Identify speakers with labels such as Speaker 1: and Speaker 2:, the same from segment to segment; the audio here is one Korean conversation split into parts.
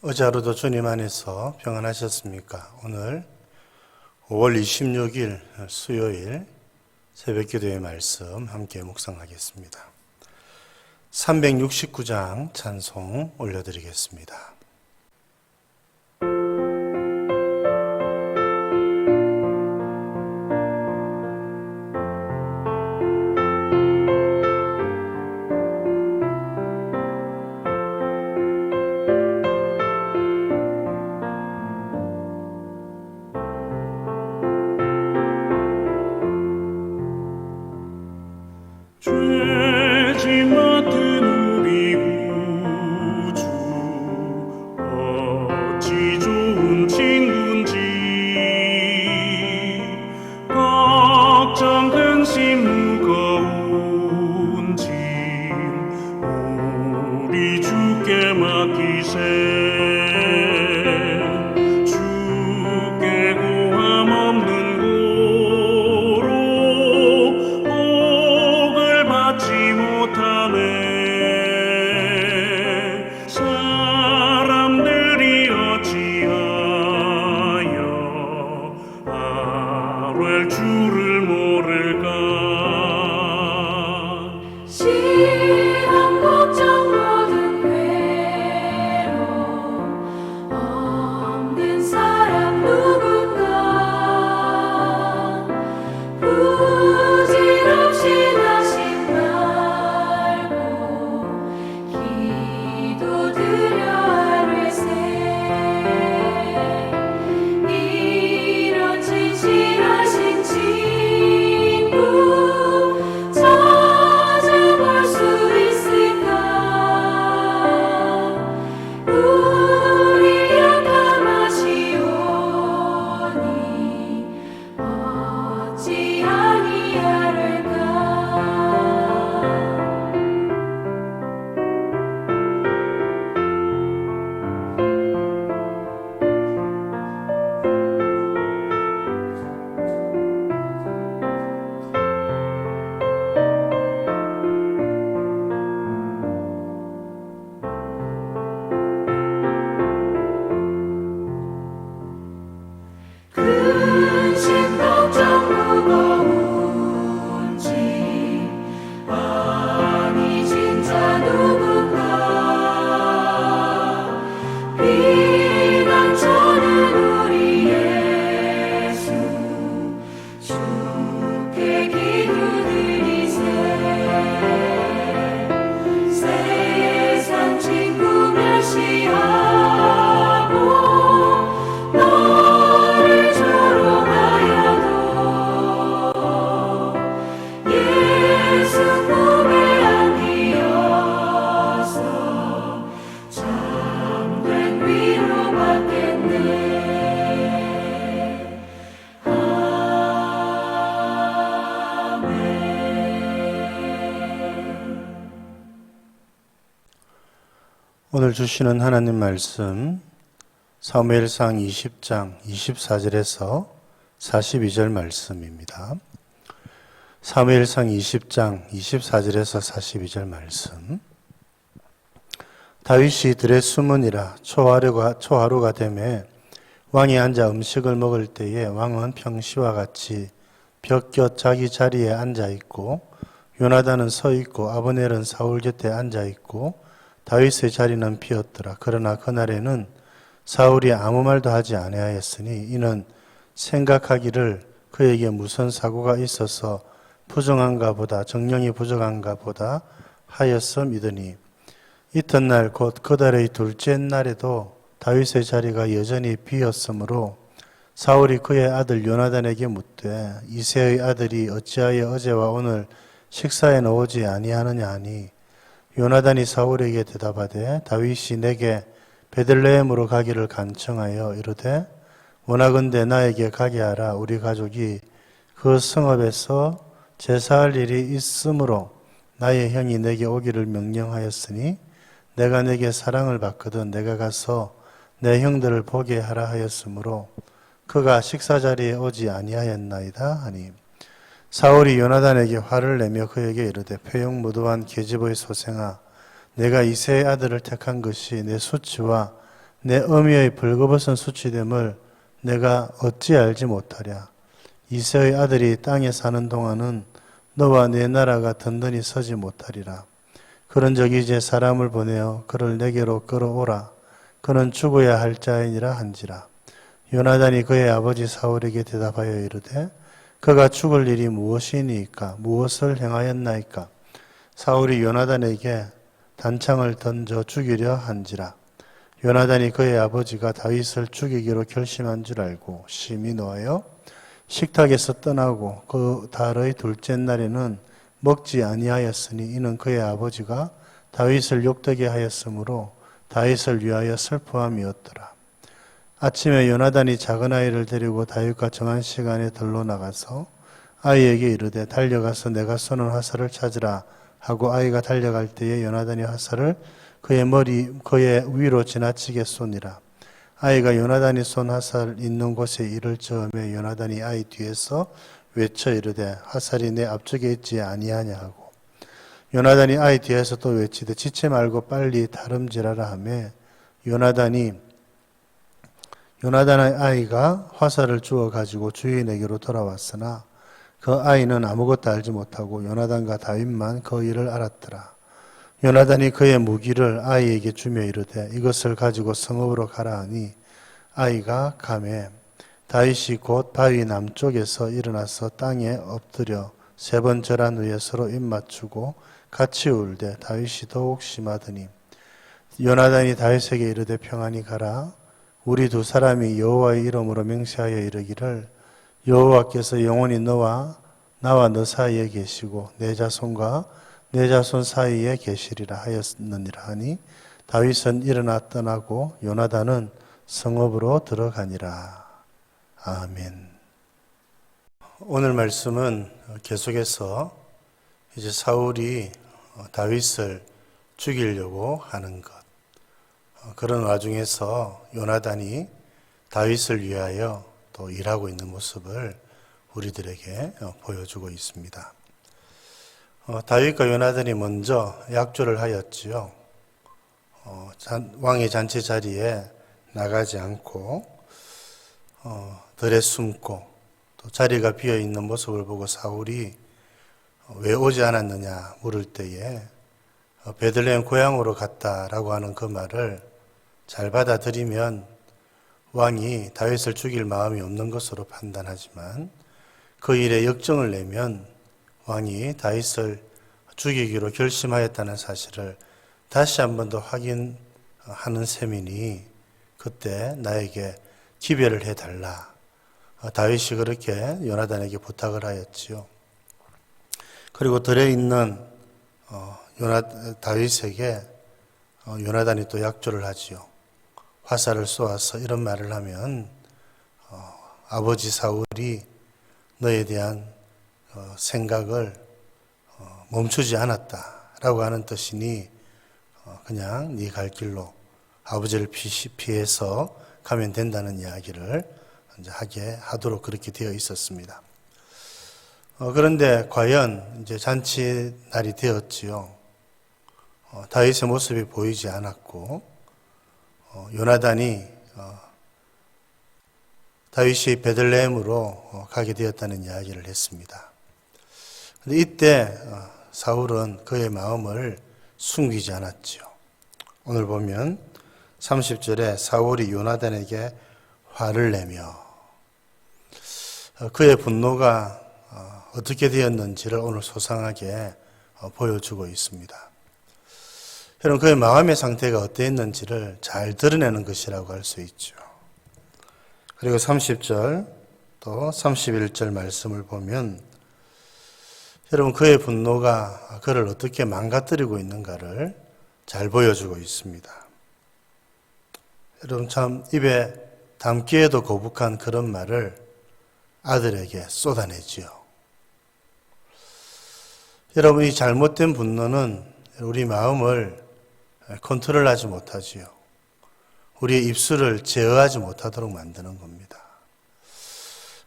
Speaker 1: 어제 하루도 주님 안에서 평안하셨습니까? 오늘 5월 26일 수요일 새벽기도의 말씀 함께 묵상하겠습니다. 369장 찬송 올려드리겠습니다. 오늘 주시는 하나님 말씀 사무엘상 20장 24절에서 42절 말씀입니다. 사무엘상 20장 24절에서 42절 말씀. 다윗이 들에 숨으니라. 초하루가 되매 왕이 앉아 음식을 먹을 때에 왕은 평시와 같이 벽곁 자기 자리에 앉아 있고 요나단은 서 있고 아브넬은 사울 곁에 앉아 있고 다윗의 자리는 비었더라. 그러나 그날에는 사울이 아무 말도 하지 아니하였으니 이는 생각하기를 그에게 무슨 사고가 있어서 부정한가 보다 정령이 부족한가 보다 하였어 믿으니 이튿날 곧 그달의 둘째 날에도 다윗의 자리가 여전히 비었으므로 사울이 그의 아들 요나단에게 묻되 이새의 아들이 어찌하여 어제와 오늘 식사에 나오지 아니하느냐 하니 요나단이 사울에게 대답하되 다윗이 내게 베들레헴으로 가기를 간청하여 이르되 원하건대 나에게 가게 하라. 우리 가족이 그 성읍에서 제사할 일이 있으므로 나의 형이 내게 오기를 명령하였으니 내가 내게 사랑을 받거든 내가 가서 내 형들을 보게 하라 하였으므로 그가 식사 자리에 오지 아니하였나이다 하니 사울이 요나단에게 화를 내며 그에게 이르되 표용무도한 계집의 소생아 내가 이새의 아들을 택한 것이 내 수치와 내 어미의 벌거벗은 수치됨을 내가 어찌 알지 못하랴. 이새의 아들이 땅에 사는 동안은 너와 내 나라가 든든히 서지 못하리라. 그런즉 이제 사람을 보내어 그를 내게로 끌어오라. 그는 죽어야 할 자이니라 한지라. 요나단이 그의 아버지 사울에게 대답하여 이르되 그가 죽을 일이 무엇이니까? 무엇을 행하였나이까? 사울이 요나단에게 단창을 던져 죽이려 한지라. 요나단이 그의 아버지가 다윗을 죽이기로 결심한 줄 알고 심히 노하여 식탁에서 떠나고 그 달의 둘째 날에는 먹지 아니하였으니 이는 그의 아버지가 다윗을 욕되게 하였으므로 다윗을 위하여 슬퍼함이었더라. 아침에 요나단이 작은 아이를 데리고 다윗과 정한 시간에 들러 나가서 아이에게 이르되 달려가서 내가 쏘는 화살을 찾으라 하고 아이가 달려갈 때에 요나단이 화살을 그의 위로 지나치게 쏘니라. 아이가 요나단이 쏜 화살 있는 곳에 이를 즈음에 요나단이 아이 뒤에서 외쳐 이르되 화살이 내 앞쪽에 있지 아니하냐 하고 요나단이 아이 뒤에서 또 외치되 지체 말고 빨리 다름질하라 하며 요나단의 아이가 화살을 주워 가지고 주인에게로 돌아왔으나 그 아이는 아무것도 알지 못하고 요나단과 다윗만 그 일을 알았더라. 요나단이 그의 무기를 아이에게 주며 이르되 이것을 가지고 성읍으로 가라 하니 아이가 가매 다윗이 곧 바위 남쪽에서 일어나서 땅에 엎드려 3번 절한 후에 서로 입 맞추고 같이 울되 다윗이 더욱 심하더니 요나단이 다윗에게 이르되 평안히 가라. 우리 두 사람이 여호와의 이름으로 맹세하여 이르기를 여호와께서 영원히 나와 너 사이에 계시고 내 자손과 내 자손 사이에 계시리라 하였느니라 하니 다윗은 일어나 떠나고 요나단은 성읍으로 들어가니라. 아멘. 오늘 말씀은 계속해서 이제 사울이 다윗을 죽이려고 하는 것, 그런 와중에서 요나단이 다윗을 위하여 또 일하고 있는 모습을 우리들에게 보여주고 있습니다. 다윗과 요나단이 먼저 약조를 하였지요. 왕의 잔치 자리에 나가지 않고 들에 숨고 또 자리가 비어 있는 모습을 보고 사울이 왜 오지 않았느냐 물을 때에 베들레헴 고향으로 갔다라고 하는 그 말을 잘 받아들이면 왕이 다윗을 죽일 마음이 없는 것으로 판단하지만 그 일에 역정을 내면 왕이 다윗을 죽이기로 결심하였다는 사실을 다시 한 번 더 확인하는 셈이니 그때 나에게 기별을 해달라. 다윗이 그렇게 요나단에게 부탁을 하였지요. 그리고 들에 있는 다윗에게 요나단이 또 약조를 하지요. 화살을 쏘아서 이런 말을 하면 아버지 사울이 너에 대한 생각을 멈추지 않았다라고 하는 뜻이니 그냥 네 갈 길로 아버지를 피해서 가면 된다는 이야기를 이제 하도록 그렇게 되어 있었습니다. 그런데 과연 이제 잔치 날이 되었지요. 다윗의 모습이 보이지 않았고 요나단이 다윗이 베들레헴으로 가게 되었다는 이야기를 했습니다. 그런데 이때 사울은 그의 마음을 숨기지 않았지요. 오늘 보면 30절에 사울이 요나단에게 화를 내며 그의 분노가 어떻게 되었는지를 오늘 소상하게 보여주고 있습니다. 여러분, 그의 마음의 상태가 어땠는지를 잘 드러내는 것이라고 할 수 있죠. 그리고 30절 또 31절 말씀을 보면 여러분, 그의 분노가 그를 어떻게 망가뜨리고 있는가를 잘 보여주고 있습니다. 여러분, 참 입에 담기에도 거북한 그런 말을 아들에게 쏟아내지요. 여러분, 이 잘못된 분노는 우리 마음을 컨트롤하지 못하지요. 우리의 입술을 제어하지 못하도록 만드는 겁니다.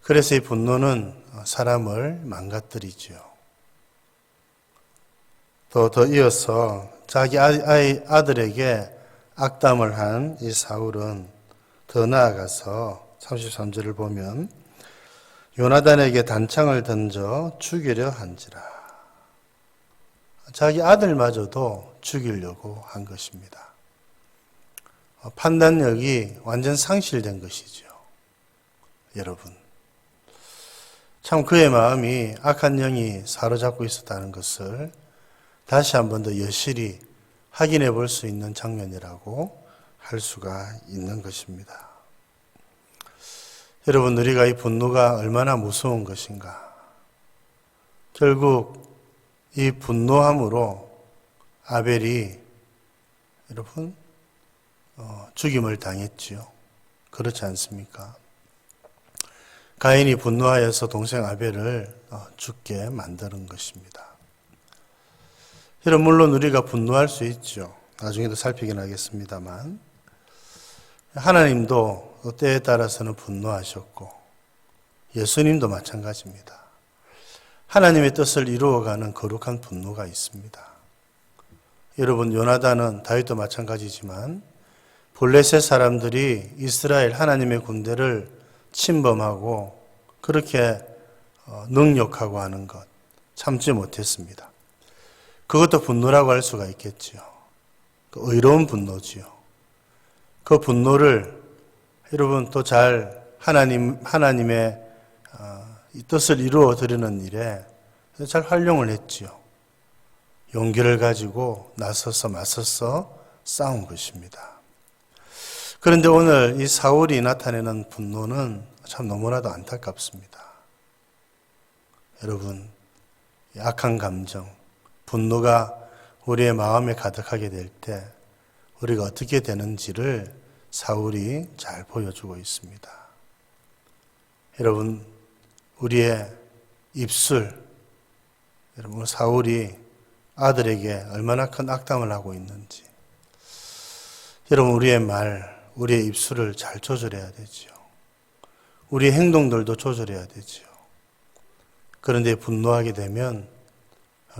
Speaker 1: 그래서 이 분노는 사람을 망가뜨리지요. 또 더 이어서 자기 아들에게 악담을 한 이 사울은 더 나아가서 33절을 보면 요나단에게 단창을 던져 죽이려 한지라. 자기 아들마저도 죽이려고 한 것입니다. 판단력이 완전 상실된 것이죠. 여러분, 참 그의 마음이 악한 영이 사로잡고 있었다는 것을 다시 한 번 더 여실히 확인해 볼 수 있는 장면이라고 할 수가 있는 것입니다. 여러분, 우리가 이 분노가 얼마나 무서운 것인가. 결국 이 분노함으로 아벨이 여러분 죽임을 당했지요. 그렇지 않습니까? 가인이 분노하여서 동생 아벨을 죽게 만드는 것입니다. 여러분, 물론 우리가 분노할 수 있죠. 나중에도 살피긴 하겠습니다만 하나님도 때에 따라서는 분노하셨고 예수님도 마찬가지입니다. 하나님의 뜻을 이루어가는 거룩한 분노가 있습니다. 여러분, 요나단은 다윗도 마찬가지지만 블레셋 사람들이 이스라엘 하나님의 군대를 침범하고 그렇게 능욕하고 하는 것 참지 못했습니다. 그것도 분노라고 할 수가 있겠지요. 의로운 분노지요. 그 분노를 여러분 또 잘 하나님의 이 뜻을 이루어 드리는 일에 잘 활용을 했지요. 용기를 가지고 나서서 맞서서 싸운 것입니다. 그런데 오늘 이 사울이 나타내는 분노는 참 너무나도 안타깝습니다. 여러분, 악한 감정, 분노가 우리의 마음에 가득하게 될 때 우리가 어떻게 되는지를 사울이 잘 보여주고 있습니다. 여러분, 우리의 입술, 여러분, 사울이 아들에게 얼마나 큰 악담을 하고 있는지, 여러분, 우리의 말, 우리의 입술을 잘 조절해야 되지요. 우리의 행동들도 조절해야 되지요. 그런데 분노하게 되면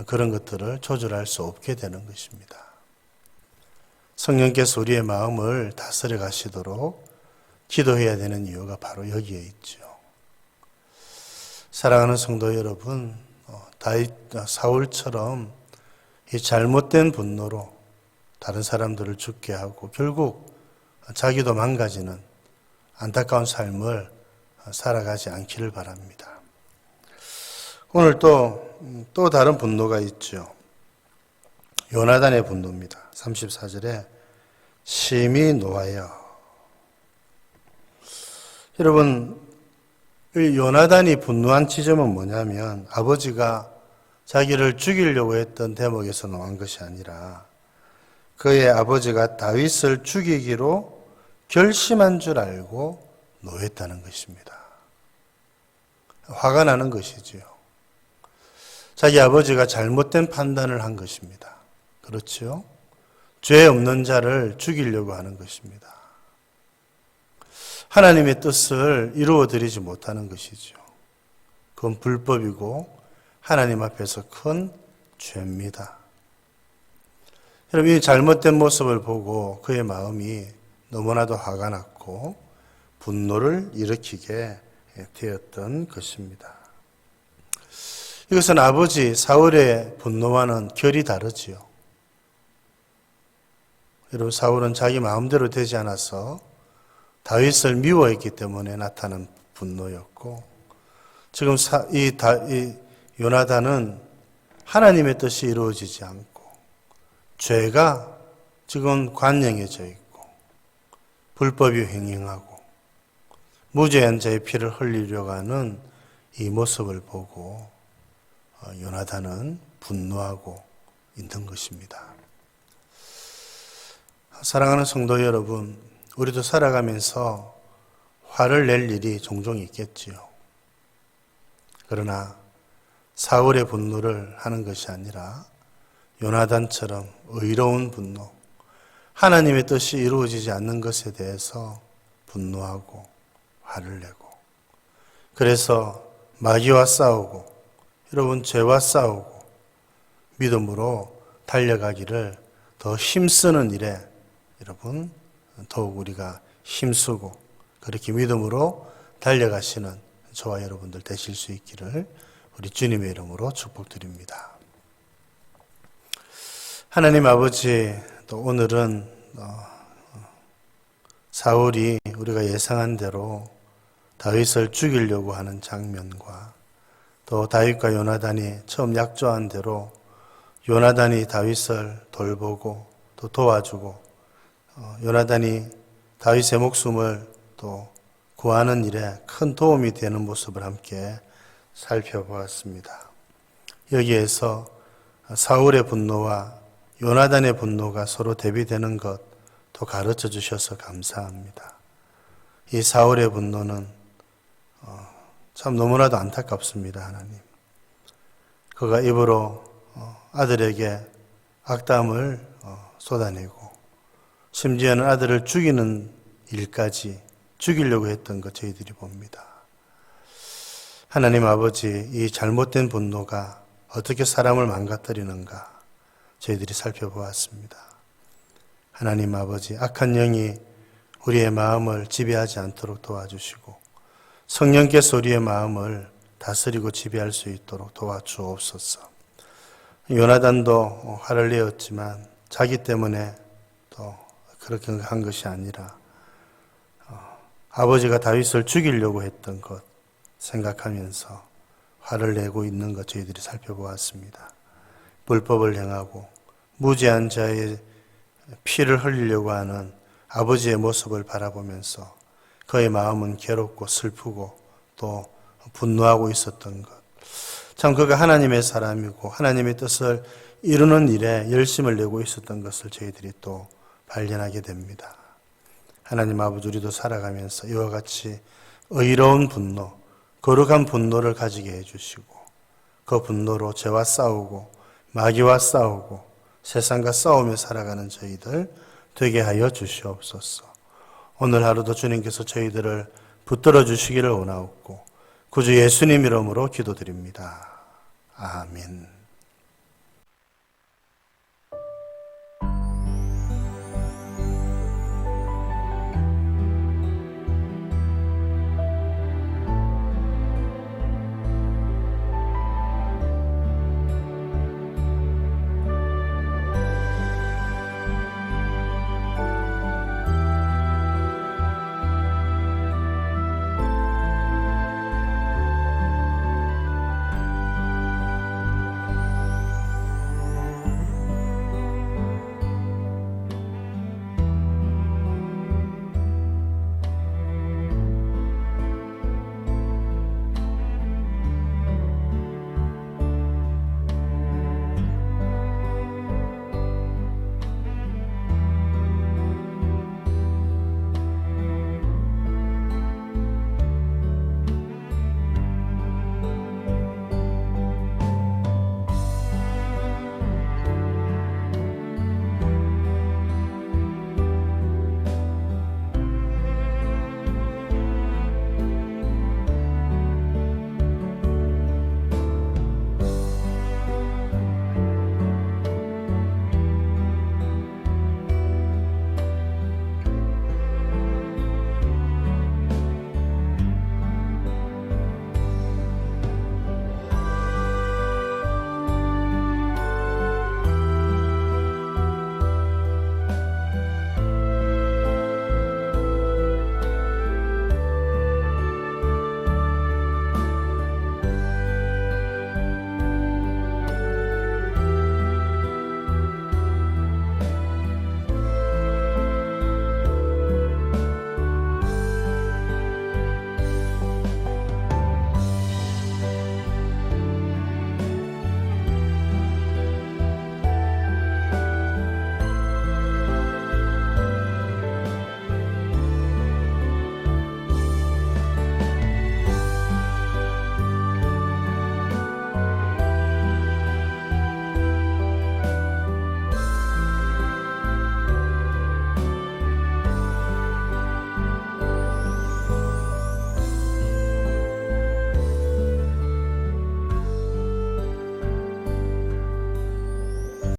Speaker 1: 그런 것들을 조절할 수 없게 되는 것입니다. 성령께서 우리의 마음을 다스려 가시도록 기도해야 되는 이유가 바로 여기에 있죠. 사랑하는 성도 여러분, 사울처럼 이 잘못된 분노로 다른 사람들을 죽게 하고 결국 자기도 망가지는 안타까운 삶을 살아가지 않기를 바랍니다. 오늘 또 다른 분노가 있죠. 요나단의 분노입니다. 34절에 심히 노하여. 여러분, 요나단이 분노한 지점은 뭐냐면 아버지가 자기를 죽이려고 했던 대목에서 노한 것이 아니라 그의 아버지가 다윗을 죽이기로 결심한 줄 알고 노했다는 것입니다. 화가 나는 것이지요. 자기 아버지가 잘못된 판단을 한 것입니다. 그렇죠? 죄 없는 자를 죽이려고 하는 것입니다. 하나님의 뜻을 이루어 드리지 못하는 것이죠. 그건 불법이고 하나님 앞에서 큰 죄입니다. 여러분, 이 잘못된 모습을 보고 그의 마음이 너무나도 화가 났고 분노를 일으키게 되었던 것입니다. 이것은 아버지 사울의 분노와는 결이 다르지요. 여러분, 사울은 자기 마음대로 되지 않아서 다윗을 미워했기 때문에 나타난 분노였고, 지금 이 요나단은 하나님의 뜻이 이루어지지 않고 죄가 지금 관영해져 있고 불법이 횡행하고 무죄한 자의 피를 흘리려고 하는 이 모습을 보고 요나단은 분노하고 있는 것입니다. 사랑하는 성도 여러분, 우리도 살아가면서 화를 낼 일이 종종 있겠지요. 그러나 사울의 분노를 하는 것이 아니라 요나단처럼 의로운 분노, 하나님의 뜻이 이루어지지 않는 것에 대해서 분노하고 화를 내고, 그래서 마귀와 싸우고 여러분 죄와 싸우고 믿음으로 달려가기를 더 힘쓰는 일에 여러분 더욱 우리가 힘쓰고 그렇게 믿음으로 달려가시는 저와 여러분들 되실 수 있기를 우리 주님의 이름으로 축복드립니다. 하나님 아버지, 또 오늘은 사울이 우리가 예상한 대로 다윗을 죽이려고 하는 장면과 또 다윗과 요나단이 처음 약조한 대로 요나단이 다윗을 돌보고 또 도와주고 요나단이 다윗의 목숨을 또 구하는 일에 큰 도움이 되는 모습을 함께 살펴보았습니다. 여기에서 사울의 분노와 요나단의 분노가 서로 대비되는 것도 가르쳐 주셔서 감사합니다. 이 사울의 분노는 참 너무나도 안타깝습니다. 하나님, 그가 입으로 아들에게 악담을 쏟아내고 심지어는 아들을 죽이는 일까지 죽이려고 했던 것 저희들이 봅니다. 하나님 아버지, 이 잘못된 분노가 어떻게 사람을 망가뜨리는가 저희들이 살펴보았습니다. 하나님 아버지, 악한 영이 우리의 마음을 지배하지 않도록 도와주시고 성령께서 우리의 마음을 다스리고 지배할 수 있도록 도와주옵소서. 요나단도 화를 내었지만 자기 때문에 또 그렇게 한 것이 아니라 아버지가 다윗을 죽이려고 했던 것 생각하면서 화를 내고 있는 것 저희들이 살펴보았습니다. 불법을 행하고 무죄한 자의 피를 흘리려고 하는 아버지의 모습을 바라보면서 그의 마음은 괴롭고 슬프고 또 분노하고 있었던 것. 참 그가 하나님의 사람이고 하나님의 뜻을 이루는 일에 열심을 내고 있었던 것을 저희들이 또 발견하게 됩니다. 하나님 아버지, 우리도 살아가면서 이와 같이 의로운 분노, 거룩한 분노를 가지게 해주시고 그 분노로 죄와 싸우고 마귀와 싸우고 세상과 싸우며 살아가는 저희들 되게 하여 주시옵소서. 오늘 하루도 주님께서 저희들을 붙들어 주시기를 원하옵고 구주 예수님 이름으로 기도드립니다. 아멘.